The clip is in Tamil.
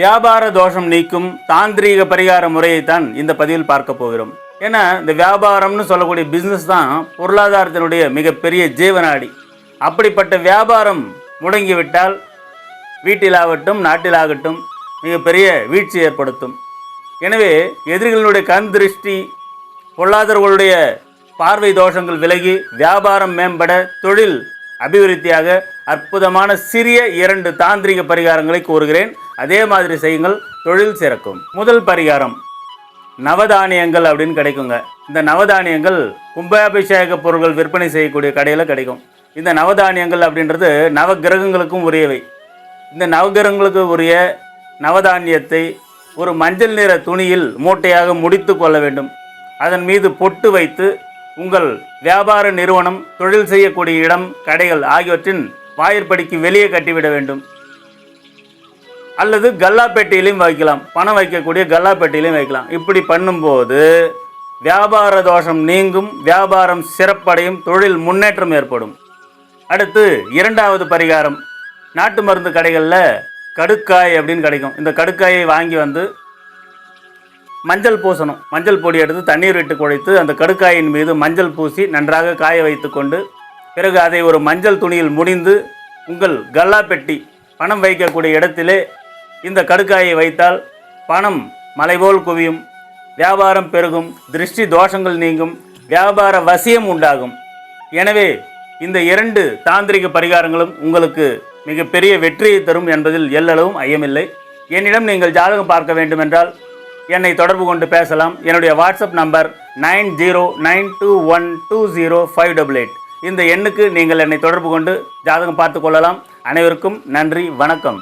வியாபார தோஷம் நீக்கும் தாந்திரீக பரிகார முறையைத்தான் இந்த பதிவில் பார்க்க போகிறோம். ஏன்னா இந்த வியாபாரம்னு சொல்லக்கூடிய பிஸ்னஸ் தான் பொருளாதாரத்தினுடைய மிகப்பெரிய ஜீவநாடி. அப்படிப்பட்ட வியாபாரம் முடங்கிவிட்டால் வீட்டிலாகட்டும் நாட்டிலாகட்டும் மிகப்பெரிய வீழ்ச்சி ஏற்படுத்தும். எனவே எதிரிகளுடைய கண் திருஷ்டி, பொருளாதாரங்களுடைய பார்வை தோஷங்கள் விலகி வியாபாரம் மேம்பட, தொழில் அபிவிருத்தியாக அற்புதமான சிறிய 2 தாந்திரிக பரிகாரங்களை கூறுகிறேன். அதே மாதிரி செய்யுங்கள், தொழில் சிறக்கும். முதல் பரிகாரம் நவதானியங்கள் அப்படின்னு கிடைக்குங்க. இந்த நவதானியங்கள் கும்பாபிஷேக பொருட்கள் விற்பனை செய்யக்கூடிய கடையில் கிடைக்கும். இந்த நவதானியங்கள் அப்படின்றது நவகிரகங்களுக்கும் உரியவை. இந்த நவகிரகங்களுக்கு உரிய நவதானியத்தை ஒரு மஞ்சள் நிற துணியில் மூட்டையாக முடித்து கொள்ள வேண்டும். அதன் மீது பொட்டு வைத்து உங்கள் வியாபார நிறுவனம், தொழில் செய்யக்கூடிய இடம், கடைகள் ஆகியவற்றின் வாயிற்படிக்கு வெளியே கட்டிவிட வேண்டும். அல்லது கல்லாப்பேட்டையிலையும் வைக்கலாம், பணம் வைக்கக்கூடிய கல்லாப்பேட்டையிலையும் வைக்கலாம். இப்படி பண்ணும்போது வியாபார தோஷம் நீங்கும், வியாபாரம் சிறப்படையும், தொழில் முன்னேற்றம் ஏற்படும். அடுத்து 2வது பரிகாரம், நாட்டு மருந்து கடைகளில் கடுக்காய் அப்படின்னு கிடைக்கும். இந்த கடுக்காயை வாங்கி வந்து மஞ்சள் பூசணும். மஞ்சள் பொடி எடுத்து தண்ணீர் விட்டு குழைத்து அந்த கடுக்காயின் மீது மஞ்சள் பூசி நன்றாக காய வைத்து கொண்டு, பிறகு அதை ஒரு மஞ்சள் துணியில் முடிந்து உங்கள் கல்லாப்பெட்டி, பணம் வைக்கக்கூடிய இடத்திலே இந்த கடுக்காயை வைத்தால் பணம் மலைபோல் குவியும், வியாபாரம் பெருகும், திருஷ்டி தோஷங்கள் நீங்கும், வியாபார வசியம் உண்டாகும். எனவே இந்த 2 தாந்திரிக பரிகாரங்களும் உங்களுக்கு மிகப்பெரிய வெற்றியை தரும் என்பதில் எல்லளவும் ஐயமில்லை. என்னிடம் நீங்கள் ஜாதகம் பார்க்க வேண்டுமென்றால் என்னை தொடர்பு கொண்டு பேசலாம். என்னுடைய வாட்ஸ்அப் நம்பர் 9092120588. இந்த எண்ணுக்கு நீங்கள் என்னை தொடர்பு கொண்டு ஜாதகம் பார்த்து கொள்ளலாம். அனைவருக்கும் நன்றி, வணக்கம்.